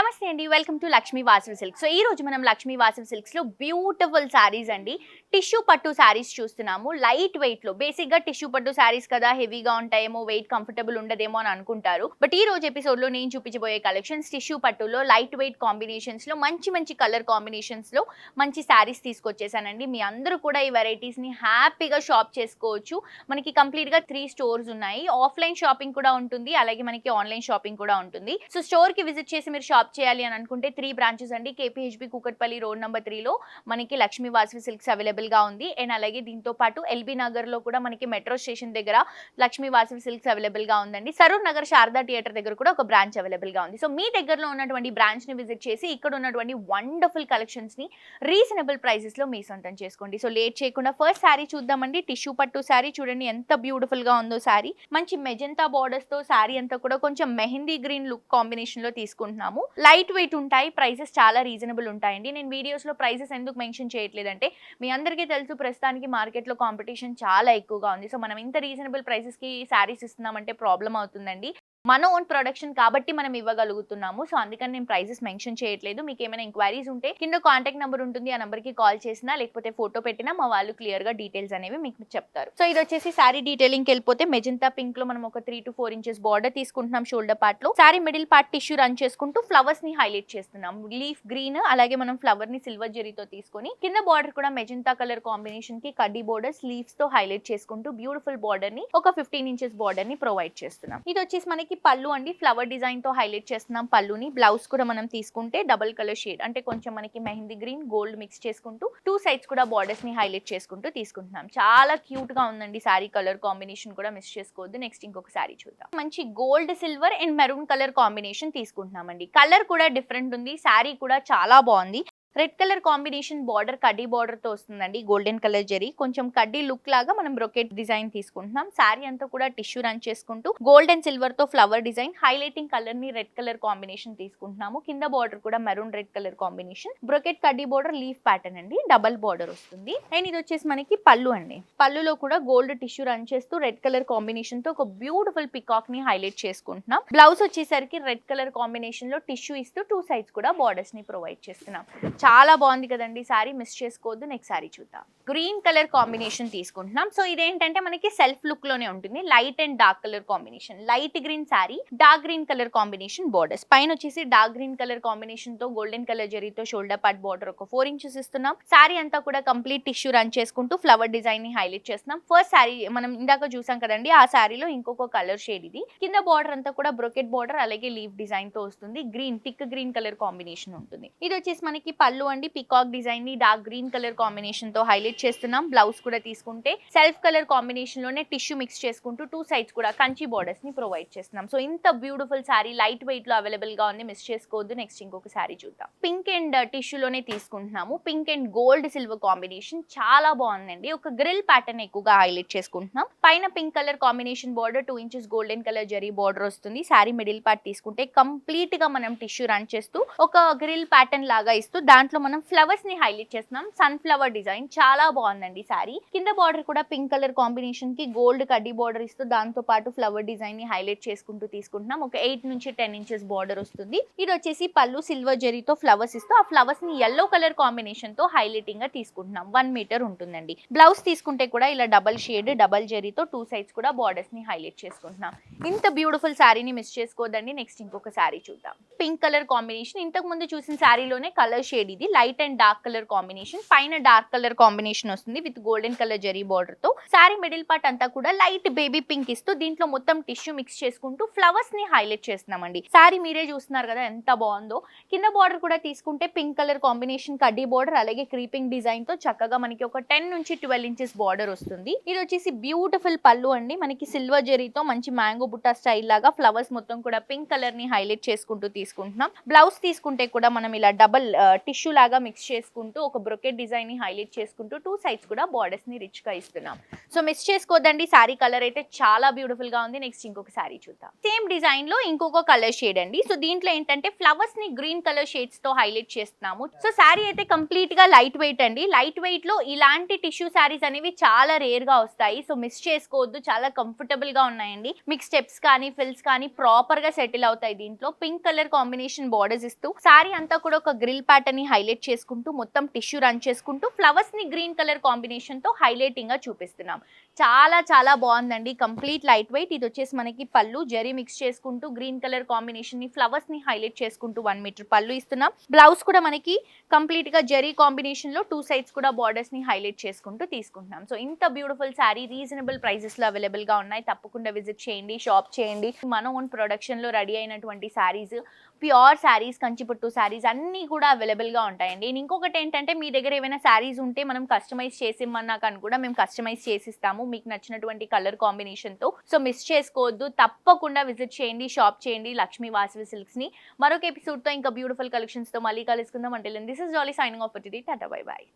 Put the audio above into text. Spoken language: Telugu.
నమస్తే అండి, welcome to Lakshmi Vasavi silks. So ఈ రోజు మనం లక్ష్మీ వాసవి సిల్క్స్ లో బ్యూటిఫుల్ సారీస్ అండి, టిష్యూ పట్టు సారీస్ చూస్తున్నాము. లైట్ వెయిట్ లో, బేసిక్ గా టిష్యూ పట్టు సారీస్ కదా, హెవీగా ఉంటాయేమో, వెయిట్ కంఫర్టబుల్ ఉండదేమో అని అనుకుంటారు. బట్ ఈ రోజు ఎపిసోడ్ లో నేను చూపించబోయే కలెక్షన్స్ టిష్యూ పట్టులో లైట్ వెయిట్ కాంబినేషన్స్ లో మంచి కలర్ కాంబినేషన్స్ లో మంచి సారీస్ తీసుకొచ్చేసానండి. మీ అందరూ కూడా ఈ వెరైటీస్ ని హ్యాపీగా షాప్ చేసుకోవచ్చు. మనకి కంప్లీట్ గా 3 స్టోర్స్ ఉన్నాయి. ఆఫ్లైన్ షాపింగ్ కూడా ఉంటుంది, అలాగే మనకి ఆన్లైన్ షాపింగ్ కూడా ఉంటుంది. సో స్టోర్ కి విజిట్ చేసి మీరు షాప్ చేయాలి అని అనుకుంటే 3 బ్రాంచెస్ అండి. KPHB కూకట్పల్లి రోడ్ నెంబర్ 3 లో మనకి లక్ష్మీ వాసవి సిల్క్స్ అవైలబుల్ గా ఉంది. అండ్ అలాగే దీంతో పాటు LB నగర్ లో కూడా మనకి మెట్రో స్టేషన్ దగ్గర లక్ష్మీ వాసవి సిల్క్స్ అవైలబుల్ గా ఉందండి. సరూర్ నగర్ శారదా థియేటర్ దగ్గర కూడా ఒక బ్రాంచ్ అవైలబుల్ గా ఉంది. సో మీ దగ్గరలో ఉన్నటువంటి బ్రాంచ్ ని విజిట్ చేసి ఇక్కడ ఉన్నటువంటి వండర్ఫుల్ కలెక్షన్స్ ని రీజనబుల్ ప్రైసెస్ లో మీ సొంతం చేసుకోండి. సో లేట్ చేయకుండా ఫస్ట్ శారీ చూద్దామండి. టిష్యూ పట్టు శారీ చూడండి ఎంత బ్యూటిఫుల్ గా ఉందో శారీ. మంచి మెజెంతా బార్డర్స్ తో శారీ అంతా కూడా కొంచెం మెహందీ గ్రీన్ లుక్ కాంబినేషన్ లో తీసుకుంటున్నాము. లైట్ వెయిట్ ఉంటాయి, ప్రైసెస్ చాలా రీజనబుల్ ఉంటాయండి. నేను వీడియోస్ లో ప్రైసెస్ ఎందుకు మెన్షన్ చేయట్లేదంటే మీ అందరికీ తెలుసు ప్రస్తుతానికి మార్కెట్ లో కాంపిటీషన్ చాలా ఎక్కువగా ఉంది. సో మనం ఇంత రీజనబుల్ ప్రైసెస్ కి శారీస్ ఇస్తున్నామంటే ప్రాబ్లం అవుతుందండి. మన ఓన్ ప్రొడక్షన్ కాబట్టి మనం ఇవ్వగలుగుతున్నాము. సో అందుకని నేను ప్రైసెస్ మెన్షన్ చేయట్లేదు. మీకు ఏమైనా ఎంక్వైరీస్ ఉంటే కింద కాంటాక్ట్ నెంబర్ ఉంటుంది, ఆ నెంబర్ కి కాల్ చేసినా లేకపోతే ఫోటో పెట్టినా మా వాళ్ళు క్లియర్ గా డీటెయిల్స్ అనేవి మీకు చెప్తారు. సో ఇది వచ్చేసి శారీ డీటెయిలింగ్ వెళ్ళిపోతే మెజెంతా పింక్ లో మనం ఒక 3 to 4 ఇంచెస్ బార్డర్ తీసుకుంటున్నాం. షోల్డర్ పార్ట్ లో sari middle part tissue run చేసుకుంటూ ఫ్లవర్స్ ని హైలైట్ చేస్తున్నాం. లీఫ్ గ్రీన్, అలాగే మనం ఫ్లవర్ ని సిల్వర్ జెరీతో తీసుకొని కింద బార్డర్ కూడా మెజెంతా కలర్ కాంబినేషన్ కి కడ్డీ బోర్డర్ స్లీవ్స్ తో హైలైట్ చేసుకుంటూ బ్యూటిఫుల్ బార్డర్ ని ఒక 15 ఇంచెస్ బార్డర్ ని ప్రొవైడ్ చేస్తున్నాం. ఇది వచ్చేసి మనకి పళ్ళు అండి, ఫ్లవర్ డిజైన్ తో హైలైట్ చేస్తున్నాం పళ్ళుని. బ్లౌజ్ కూడా మనం తీసుకుంటే డబుల్ కలర్ షేడ్ అంటే కొంచెం మనకి మెహందీ గ్రీన్ గోల్డ్ మిక్స్ చేసుకుంటూ 2 సైడ్స్ కూడా బార్డర్స్ ని హైలైట్ చేసుకుంటూ తీసుకుంటున్నాం. చాలా క్యూట్ గా ఉందండి సారీ. కలర్ కాంబినేషన్ కూడా మిస్ చేసుకోవద్దు. నెక్స్ట్ ఇంకొక సారీ చూద్దాం. మంచి gold silver and maroon colour combination తీసుకుంటున్నామండి. కలర్ కూడా డిఫరెంట్ ఉంది, సారీ కూడా చాలా బాగుంది. రెడ్ కలర్ కాంబినేషన్ బార్డర్ కడ్డీ బార్డర్ తో వస్తుందండి. గోల్డెన్ కలర్ జరీ కొంచెం కడ్డీ లుక్ లాగా మనం బ్రొకెట్ డిజైన్ తీసుకుంటున్నాం. సారీ అంతా కూడా టిష్యూ రన్ చేసుకుంటూ గోల్డ్ అండ్ సిల్వర్ తో ఫ్లవర్ డిజైన్ హైలైటింగ్ కలర్ ని రెడ్ కలర్ కాంబినేషన్ తీసుకుంటున్నాము. కింద బార్డర్ కూడా maroon red colour combination, brocade కడ్డీ బార్డర్ లీఫ్ ప్యాటర్న్ అండి, డబల్ బార్డర్ వస్తుంది. అండ్ ఇది వచ్చేసి మనకి పళ్ళు అండి. పళ్ళులో కూడా గోల్డ్ టిష్యూ రన్ చేస్తూ రెడ్ కలర్ కాంబినేషన్ తో ఒక బ్యూటిఫుల్ పికాక్ ని హైలైట్ చేసుకుంటున్నాం. బ్లౌజ్ వచ్చేసరికి రెడ్ కలర్ కాంబినేషన్ లో టిష్యూ ఇస్తూ 2 సైడ్స్ కూడా బార్డర్స్ ని ప్రొవైడ్ చేస్తున్నాం. చాలా బాగుంది కదండి సారీ, మిస్ చేసుకోవద్దు. నెక్స్ట్ సారీ చూద్దాం. గ్రీన్ కలర్ కాంబినేషన్ తీసుకుంటున్నాం. సో ఇదేంటంటే మనకి సెల్ఫ్ లుక్ లోనే ఉంటుంది. Light and dark colour combination, light green sorry, dark green colour combination borders. పైన వచ్చేసి డార్క్ గ్రీన్ కలర్ కాంబినేషన్ తో గోల్డెన్ కలర్ జరీతో షోల్డర్ పార్ట్ బార్డర్ ఒక 4 ఇంచెస్ ఇస్తున్నాం. సారీ అంతా కూడా కంప్లీట్ టిష్యూ రన్ చేసుకుంటూ ఫ్లవర్ డిజైన్ ని హైలైట్ చేస్తున్నాం. ఫస్ట్ సారీ మనం ఇందాక చూసాం కదండి, ఆ సారీలో ఇంకొక కలర్ షేడ్ ఇది. కింద బార్డర్ అంతా కూడా బ్రొకెట్ బార్డర్ అలాగే లీఫ్ డిజైన్ తో వస్తుంది. Green tick green colour combination ఉంటుంది. ఇది వచ్చేసి మనకి పళ్ళు అండి. పికాక్ డిజైన్ ని డార్క్ గ్రీన్ కలర్ కాంబినేషన్ తో హైలైట్ చేస్తున్నాం. బ్లౌజ్ కూడా తీసుకుంటే సెల్ఫ్ కలర్ కాంబినేషన్ లోనే టిష్యూ మిక్స్ చేసుకుంటూ 2 సైడ్స్ కూడా కంచి బార్డర్స్ ని ప్రొవైడ్ చేస్తున్నాం. సో ఇంత బ్యూటిఫుల్ సారీ లైట్ వెయిట్ లో అవైలబుల్ గా ఉంది, మిస్ చేసుకోవద్దు. నెక్స్ట్ ఇంకొక సారీ చూద్దాం. పింక్ అండ్ టిష్యూ లోనే తీసుకుంటున్నాము. Pink and gold silver combination చాలా బాగుందండి. ఒక గ్రిల్ ప్యాటర్న్ ఎక్కువగా హైలైట్ చేసుకుంటున్నాం. పైన pink colour combination border 2 inches golden colour zari border వస్తుంది. సారీ మిడిల్ పార్ట్ తీసుకుంటే కంప్లీట్ గా మనం టిష్యూ రన్ చేస్తూ ఒక గ్రిల్ ప్యాటర్న్ లాగా ఇస్తూ దాంట్లో మనం ఫ్లవర్స్ ని హైలైట్ చేస్తున్నాం. సన్ ఫ్లవర్ డిజైన్ చాలా బాగుందండి సారీ. కింద బార్డర్ కూడా పింక్ కలర్ కాంబినేషన్ కి గోల్డ్ కడ్డీ బార్డర్ ఇస్తూ దాంతో పాటు ఫ్లవర్ డిజైన్ ని హైలైట్ చేసుకుంటూ తీసుకుంటున్నాం. ఒక 8 నుంచి 10 ఇంచెస్ బార్డర్ వస్తుంది. ఇది వచ్చేసి పళ్ళు సిల్వర్ జరీతో ఫ్లవర్స్ ఇస్తూ ఆ ఫ్లవర్స్ ని yellow కలర్ కాంబినేషన్ తో హైలైటింగ్ గా తీసుకుంటున్నాం. 1 మీటర్ ఉంటుందండి. బ్లౌజ్ తీసుకుంటే కూడా ఇలా డబల్ షేడ్ డబల్ జరీతో 2 సైడ్స్ కూడా బార్డర్స్ ని హైలైట్ చేసుకుంటున్నాం. ఇంత బ్యూటిఫుల్ సారీని మిస్ చేసుకోవద్దండి. నెక్స్ట్ ఇంకొక సారీ చూద్దాం. పింక్ కలర్ కాంబినేషన్, ఇంతకు ముందు చూసిన సారీలోనే కలర్ షేడ్ ఇది. Light and dark colour combination, పైన డార్క్ కలర్ కాంబినేషన్ వస్తుంది with golden colour zari border తో. సారీ మిడిల్ పార్ట్ అంతా కూడా లైట్ బేబీ పింక్ ఇస్తూ దీంట్లో మొత్తం టిష్యూ మిక్స్ చేసుకుంటూ ఫ్లవర్స్ ని హైలైట్ చేస్తున్నామండి. సారీ మీరే చూస్తున్నారు కదా ఎంత బాగుందో. కింద బార్డర్ కూడా తీసుకుంటే పింక్ కలర్ కాంబినేషన్ కడ్డీ బార్డర్ అలాగే క్రీపింగ్ డిజైన్ తో చక్కగా మనకి ఒక 10 నుంచి 12 ఇంచెస్ బార్డర్ వస్తుంది. ఇది వచ్చేసి బ్యూటిఫుల్ పళ్ళు అండి. మనకి సిల్వర్ జరీతో మంచి మ్యాంగో బుట్టా స్టైల్ లాగా ఫ్లవర్స్ మొత్తం కూడా పింక్ కలర్ ని హైలైట్ చేసుకుంటూ తీసుకుంటున్నాం. బ్లౌజ్ తీసుకుంటే కూడా మనం ఇలా డబల్ టిష్యూ లాగా మిక్స్ చేసుకుంటూ ఒక బ్రొకెట్ డిజైన్ ని హైలైట్ చేసుకుంటూ 2 సైడ్స్ కూడా బార్డర్స్ ని రిచ్ గా ఇస్తున్నాం. సో మిస్ చేసుకోవద్దండి, సారీ కలర్ అయితే చాలా బ్యూటిఫుల్ గా ఉంది. నెక్స్ట్ ఇంకొక సారీ చూద్దాం. సేమ్ డిజైన్ లో ఇంకొక కలర్ షేడ్ అండి. సో దీంట్లో ఏంటంటే ఫ్లవర్స్ ని గ్రీన్ కలర్ షేడ్స్ తో హైలైట్ చేస్తున్నాము. సో సారీ అయితే కంప్లీట్ గా లైట్ వెయిట్ అండి. లైట్ వెయిట్ లో ఇలాంటి టిష్యూ సారీస్ అనేవి చాలా రేర్ గా వస్తాయి. సో మిస్ చేసుకోవద్దు, చాలా కంఫర్టబుల్ గా ఉన్నాయండి. మీకు స్టెప్స్ కానీ ఫిల్స్ కానీ ప్రాపర్ గా సెటిల్ అవుతాయి. దీంట్లో పింక్ కలర్ కాంబినేషన్ బార్డర్స్ ఇస్తూ సారీ అంతా కూడా ఒక గ్రిల్ ప్యాటర్న్ ని హైలైట్ చేసుకుంటూ మొత్తం టిష్యూ రన్ చేసుకుంటూ ఫ్లవర్స్ ని గ్రీన్ కలర్ కాంబినేషన్ తో హైలైటింగ్ గా చూపిస్తున్నాం. చాలా చాలా బాగుందండి. Complete light weight. ఇది వచ్చేసి మనకి పళ్ళు జరీ మిక్స్ చేసుకుంటూ గ్రీన్ కలర్ కాంబినేషన్ ని ఫ్లవర్స్ ని హైలైట్ చేసుకుంటూ 1 మీటర్ పళ్ళు ఇస్తున్నాం. బ్లౌజ్ కూడా మనకి కంప్లీట్ గా జరీ కాంబినేషన్ లో 2 సైడ్స్ కూడా బార్డర్స్ ని హైలైట్ చేసుకుంటూ తీసుకుంటున్నాం. సో ఇంత బ్యూటిఫుల్ సారీ రీజనబుల్ ప్రైసెస్ లో అవైలబుల్ గా ఉన్నాయి. తప్పకుండా విజిట్ చేయండి, షాప్ చేయండి. మన ఓన్ ప్రొడక్షన్ లో రెడీ అయినటువంటి సారీస్, ప్యూర్ సారీస్, కంచిపట్టు సారీస్ అన్నీ కూడా అవైలబుల్ గా ఉంటాయండి. ఇంకొకటి ఏంటంటే మీ దగ్గర ఏమైనా సారీస్ ఉంటే మనం కస్టమైజ్ చేసిమ్మన్నా కానీ కూడా మేము కస్టమైజ్ చేసిస్తాము మీకు నచ్చినటువంటి కలర్ కాంబినేషన్ తో. సో మిస్ చేసుకోవద్దు, తప్పకుండా విజిట్ చేయండి, షాప్ చేయండి లక్ష్మీ వాసవి సిల్క్స్ ని. మరొక ఎపిసోడ్ తో ఇంకా బ్యూటిఫుల్ కలెక్షన్స్ తో మళ్ళీ కలుసుకుందాం. అంటే this is jolly signing off today. Tata bye by.